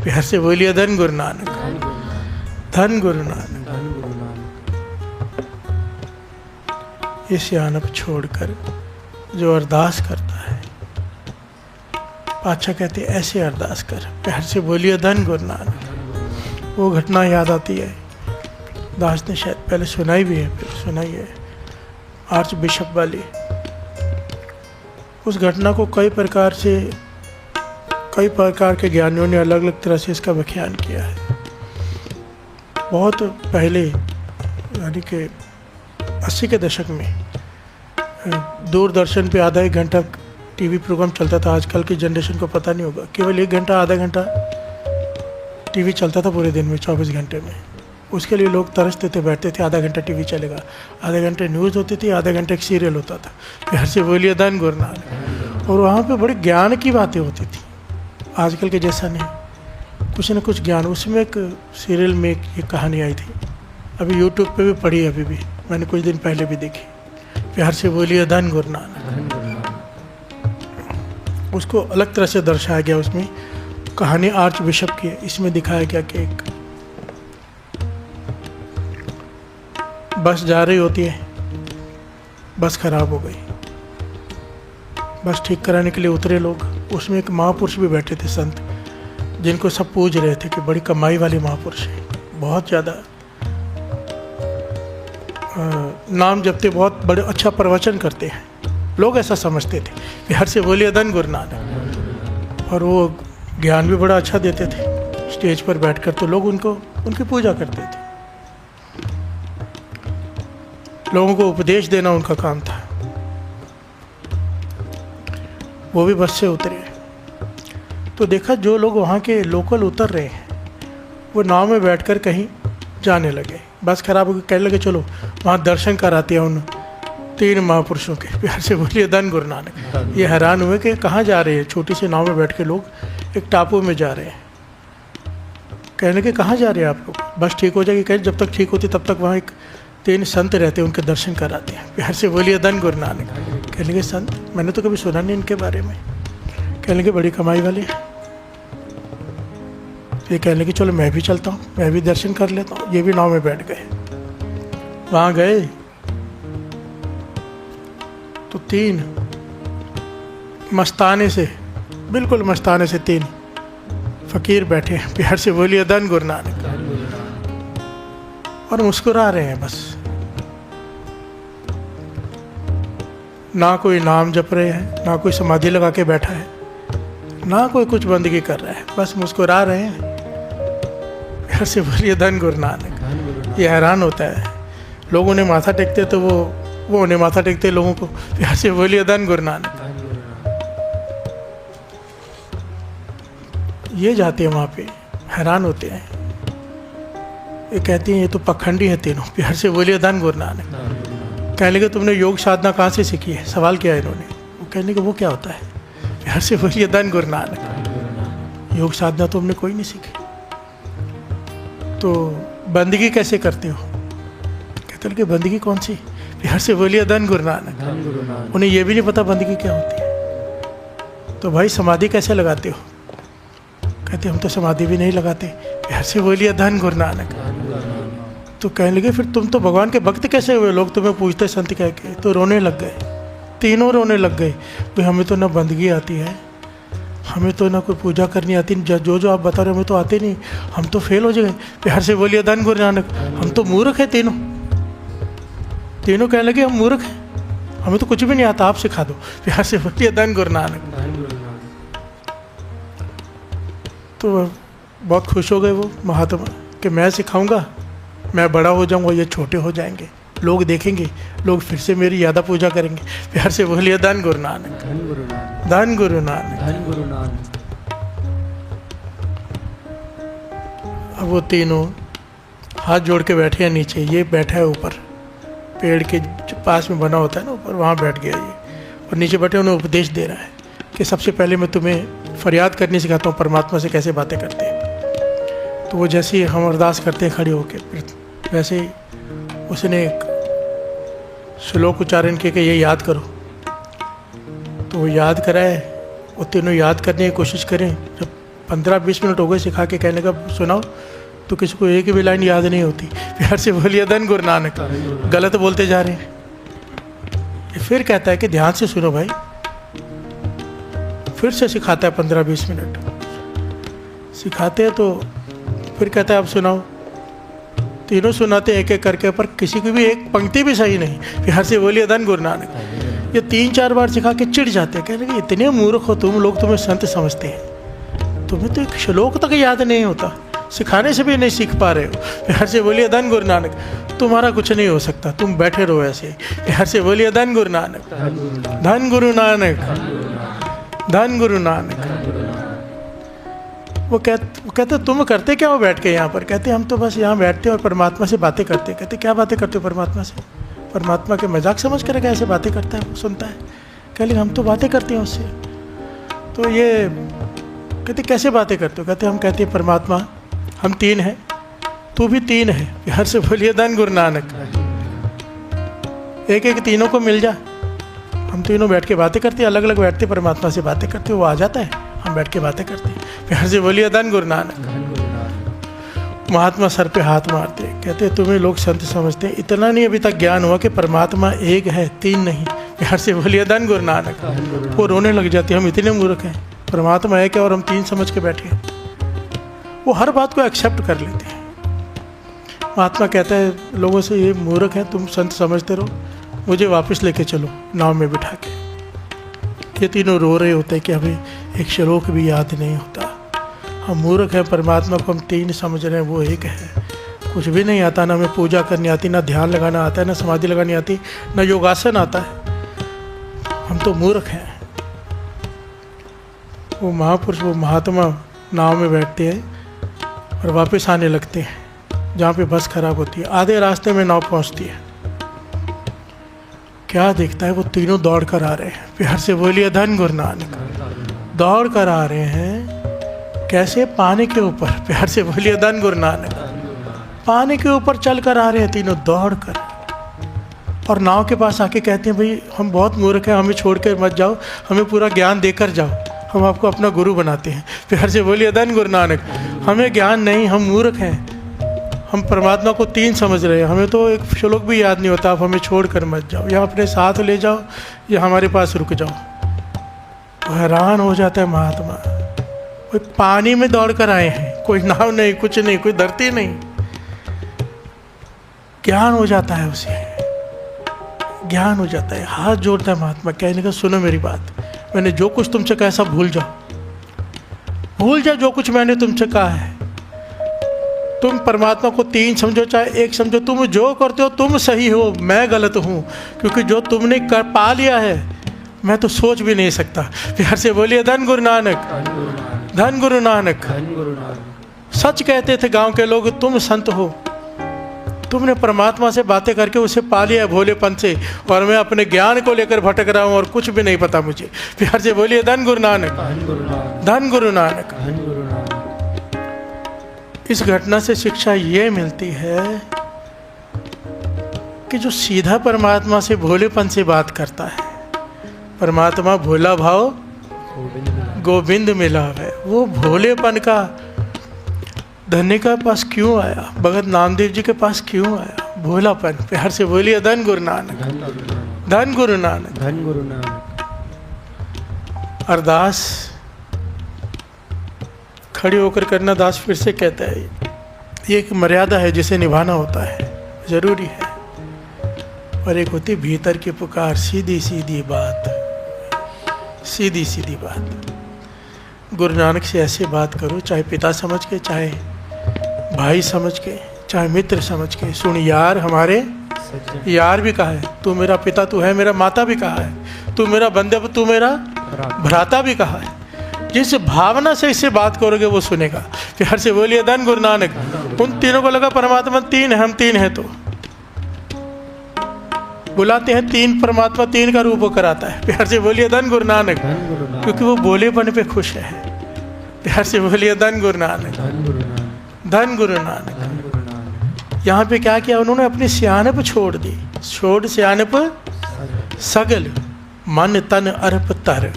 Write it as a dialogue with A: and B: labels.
A: प्यार से बोलिए धन गुरु नानक, धन गुरु नानक। ये सियानप छोड़कर जो अरदास करता है, पातशाह कहते ऐसे अरदास कर, प्यार से बोलिए धन गुरु नानक। वो घटना याद आती है, दास ने शायद पहले सुनाई भी है, फिर सुनाई है, आर्च बिशप वाली। उस घटना को कई प्रकार के ज्ञानियों ने अलग अलग तरह से इसका व्याख्यान किया है। बहुत पहले यानी कि 80 के दशक में दूरदर्शन पे आधा एक घंटा टीवी प्रोग्राम चलता था। आजकल की जनरेशन को पता नहीं होगा, केवल 1 घंटा आधा घंटा टीवी चलता था पूरे दिन में, 24 घंटे में। उसके लिए लोग तरसते थे, बैठते थे, आधा घंटा टीवी चलेगा, आधे घंटे न्यूज़ होती थी, आधे घंटे एक सीरियल होता था, प्यार से बोलिए धन गुरु नानक। और वहाँ पे बड़े ज्ञान की बातें होती थी, आजकल के जैसा नहीं, कुछ न कुछ ज्ञान। उसमें एक सीरियल में एक कहानी आई थी, अभी यूट्यूब पे भी पढ़ी, अभी भी मैंने कुछ दिन पहले भी देखी, प्यार से बोलिए धन गुरु नानक। उसको अलग तरह से दर्शाया गया। उसमें कहानी आर्च बिशप की है। इसमें दिखाया गया कि एक बस जा रही होती है, बस खराब हो गई, बस ठीक कराने के लिए उतरे लोग। उसमें एक महापुरुष भी बैठे थे, संत, जिनको सब पूज रहे थे कि बड़ी कमाई वाले महापुरुष है, बहुत ज़्यादा नाम जपते, बहुत बड़े अच्छा प्रवचन करते हैं, लोग ऐसा समझते थे। प्यार से बोलिए धन गुरु नानक। और वो ज्ञान भी बड़ा अच्छा देते थे, स्टेज पर बैठकर तो लोग उनकी पूजा करते थे। लोगों को उपदेश देना उनका काम था। वो भी बस से उतरे तो देखा जो लोग वहाँ के लोकल उतर रहे हैं वो नाव में बैठकर कहीं जाने लगे। बस खराब हो गई, कहने लगे चलो वहाँ दर्शन कराते हैं उन 3 महापुरुषों के। प्यार से बोलिए धन गुरु नानक। ये हैरान हुए कि कहाँ जा रहे हैं, छोटी सी नाव में बैठ के लोग एक टापू में जा रहे हैं। कहने लगे कहाँ जा रहे हैं आप लोग, बस ठीक हो जाएगी। कहे जब तक ठीक होती तब तक वहाँ एक 3 संत रहते हैं, उनके दर्शन कराते हैं। प्यार से बोलिए धन गुरु नानक। कहने लगे संत, मैंने तो कभी सुना नहीं इनके बारे में। कहने लगे बड़ी कमाई वाले। ये कहने लगे चलो मैं भी चलता हूँ, मैं भी दर्शन कर लेता हूँ। ये भी नाव में बैठ गए। वहाँ गए तो 3 मस्ताने से, बिल्कुल मस्ताने से 3 फकीर बैठे हैं। प्यार से बोलिए धन गुरु नानक। और मुस्कुरा रहे हैं बस, ना कोई नाम जप रहे हैं, ना कोई समाधि लगा के बैठा है, ना कोई कुछ बंदगी कर रहा है, बस मुस्कुरा रहे हैं। प्यार से बोलिए धन गुरु नानक। ये हैरान होता है, लोग उन्हें माथा टेकते तो वो उन्हें माथा टेकते लोगों को। प्यार से बोलिए धन गुरु नानक। ये जाते हैं वहाँ पे, हैरान होते हैं। ये कहती हैं ये तो पखंडी है तीनों। प्यार से बोलिए धन गुरु नानक। कहने लगे तुमने योग साधना कहाँ से सीखी है, सवाल किया इन्होंने। वो कहने लगे वो क्या होता है। प्यार से बोलिए धन गुरु नानक। योग साधना तो हमने कोई नहीं सीखी। तो बंदगी कैसे करते हो। कहते लगे बंदगी कौन सी। प्यार से बोलिए धन गुरु नानक। उन्हें ये भी नहीं पता बंदगी क्या होती है। तो भाई समाधि कैसे लगाते हो। कहते हम तो समाधि भी नहीं लगाते। प्यार से बोलिए धन गुरु नानक। तो कहने लगे फिर तुम तो भगवान के भक्त कैसे हुए, लोग तुम्हें पूछते संत कह के। तो रोने लग गए, तीनों रोने लग गए। भाई हमें तो ना बंदगी आती है, हमें तो ना कोई पूजा करनी आती, जो आप बता रहे हो हमें तो आते नहीं, हम तो फेल हो जाए। प्यार से बोलिए धन गुरु नानक। हम तो मूर्ख हैं तीनों कहने लगे हम मूर्ख हैं, हमें तो कुछ भी नहीं आता, आप सिखा दो। प्यार से बोलिए धन गुरु नानक। तो बहुत खुश हो गए वो महात्मा कि मैं सिखाऊंगा, मैं बड़ा हो जाऊंगा, ये छोटे हो जाएंगे, लोग देखेंगे, लोग फिर से मेरी ज़्यादा पूजा करेंगे। प्यार से बोलिए धन गुरु नानक। धन गुरु नानक। अब वो तीनों हाथ जोड़ के बैठे हैं नीचे, ये बैठा है ऊपर पेड़ के पास में बना होता है ना ऊपर, वहाँ बैठ गया ये। और नीचे बैठे उन्हें उपदेश दे रहा है कि सबसे पहले मैं तुम्हें फरियाद करनी सिखाता हूँ, परमात्मा से कैसे बातें करते हैं। तो वो जैसे ही हम अरदास करते हैं खड़े होकर, फिर वैसे ही उसने एक श्लोक उच्चारण किया कि ये याद करो। तो वो याद कराए, वो तीनों याद करने की कोशिश करें। जब 15-20 मिनट हो गए सिखा के, कहने का सुनाओ तो किसी को एक भी लाइन याद नहीं होती। प्यार से बोलिए धन गुरु नानक। गलत बोलते जा रहे हैं। फिर कहता है कि ध्यान से सुनो भाई, फिर से सिखाता है 15-20 मिनट सिखाते हैं। तो फिर कहता है अब सुनाओ। तीनों सुनाते एक एक करके, पर किसी की भी एक पंक्ति भी सही नहीं। प्यार से बोलिए धन गुरु नानक। ये 3-4 बार सिखा के चिढ़ जाते हैं, कहने कि इतने मूर्ख हो तुम लोग, तुम्हें संत समझते हैं, तुम्हें तो एक श्लोक तक याद नहीं होता, सिखाने से भी नहीं सीख पा रहे हो। प्यार से बोलिए धन गुरु नानक। तुम्हारा कुछ नहीं हो सकता, तुम बैठे रहो ऐसे। प्यार से बोलिए धन गुरु नानक, धन गुरु नानक, धन गुरु नानक। वो कहते तुम करते क्या हो बैठ के यहाँ पर? कहते हम तो बस यहाँ बैठते और परमात्मा से बातें करते। कहते क्या बातें करते हो परमात्मा से? परमात्मा के मजाक समझ कर कैसे बातें करता है, वो सुनता है। कह लेकिन हम तो बातें करते हैं उससे। तो ये कहते कैसे बातें करते हो? कहते हम कहते हैं परमात्मा हम 3 हैं, तू भी 3 है। प्यार से बोलिए धन गुरु नानक। एक एक तीनों को मिल जा, हम तीनों बैठ के बातें करते हैं, अलग अलग बैठते परमात्मा से बातें करते, वो आ जाता है, हम बैठ के बातें करते हैं। प्यार से बोलिए धन गुरु नानक। महात्मा सर पे हाथ मारते, कहते तुम्हें लोग संत समझते हैं, इतना नहीं अभी तक ज्ञान हुआ कि परमात्मा एक है, 3 नहीं। प्यार से बोलिए धन गुरु नानक। वो रोने लग जाती है, हम इतने मूर्ख हैं, परमात्मा एक है और हम 3 समझ के बैठे हैं। वो हर बात को एक्सेप्ट कर लेते हैं। महात्मा कहता है लोगों से, ये मूर्ख हैं, तुम संत समझते रहो, मुझे वापस लेके चलो नाव में बिठा के। ये तीनों रो रहे होते हैं कि हमें एक श्लोक भी याद नहीं होता, हम मूर्ख हैं, परमात्मा को हम 3 समझ रहे हैं, वो एक है। कुछ भी नहीं आता, ना हमें पूजा करनी आती, ना ध्यान लगाना आता है, ना समाधि लगानी आती, ना योगासन आता है, हम तो मूर्ख हैं। वो महापुरुष, वो महात्मा नाव में बैठते हैं और वापस आने लगते हैं जहाँ पे बस खराब होती है। आधे रास्ते में नाव पहुँचती है, क्या देखता है वो तीनों दौड़ कर आ रहे हैं। प्यार से बोलिए धन गुरु नानक। दौड़ कर आ रहे हैं कैसे? पानी के ऊपर। प्यार से बोलिए धन गुरु नानक। पानी के ऊपर चल कर आ रहे हैं तीनों दौड़ कर, और नाव के पास आके कहते हैं भाई हम बहुत मूर्ख हैं, हमें छोड़ कर मत जाओ, हमें पूरा ज्ञान देकर जाओ, हम आपको अपना गुरु बनाते हैं। प्यार से बोलिए धन गुरु नानक। हमें ज्ञान नहीं, हम मूर्ख हैं, हम परमात्मा को 3 समझ रहे हैं, हमें तो एक श्लोक भी याद नहीं होता, आप हमें छोड़ कर मत जाओ, या अपने साथ ले जाओ या हमारे पास रुक जाओ। तो हैरान हो जाता है महात्मा, कोई पानी में दौड़ कर आए हैं, कोई नाव नहीं, कुछ नहीं, कोई धरती नहीं। ज्ञान हो जाता है उसे, ज्ञान हो जाता है। हाथ जोड़ता है महात्मा, कहने का सुनो मेरी बात, मैंने जो कुछ तुमसे कहा सब भूल जाओ, भूल जाओ जो कुछ मैंने तुमसे कहा है। तुम परमात्मा को 3 समझो चाहे 1 समझो, तुम जो करते हो तुम सही हो, मैं गलत हूँ, क्योंकि जो तुमने कर पा लिया है मैं तो सोच भी नहीं सकता। प्यार से बोलिए धन गुरु नानक, धन गुरु नानक। सच कहते थे गांव के लोग, तुम संत हो, तुमने परमात्मा से बातें करके उसे पा लिया भोलेपन से, और मैं अपने ज्ञान को लेकर भटक रहा हूँ और कुछ भी नहीं पता मुझे। प्यार से बोलिए धन गुरु नानक, धन गुरु नानक। इस घटना से शिक्षा ये मिलती है कि जो सीधा परमात्मा से भोलेपन से बात करता है, परमात्मा भोला भाव गोविंद मिला है, वो भोलेपन का धन्य के पास क्यों आया, भगत नामदेव जी के पास क्यों आया? भोलापन। प्यार से बोलिए धन गुरु नानक, धन गुरु नानक, धन गुरु नानक। अरदास खड़े होकर करना, दास फिर से कहता है ये एक मर्यादा है जिसे निभाना होता है, जरूरी है। और एक होती भीतर की पुकार, सीधी सीधी बात, सीधी सीधी बात। गुरु नानक से ऐसे बात करो, चाहे पिता समझ के, चाहे भाई समझ के, चाहे मित्र समझ के। सुन यार, हमारे यार भी कहा है, तू मेरा पिता, तू है मेरा माता भी कहा है, तू मेरा बंदे, तू मेरा भ्राता भी कहा है। जिस भावना से इससे बात करोगे वो सुनेगा। प्यार से बोलिए धन गुरु नानक। उन तीनों को लगा परमात्मा 3 है, हम 3 हैं, तो बुलाते हैं 3 परमात्मा 3 का रूप होकर आता है। प्यार से बोलिए धन गुरु नानक, क्योंकि वो बोलेपन पे खुश है। प्यार से बोलिए धन गुरु नानक, धन गुरु नानक। यहाँ पे क्या किया उन्होंने? अपनी सियानप छोड़ दी। छोड़ सियानप सगल, मन तन अर्प तर।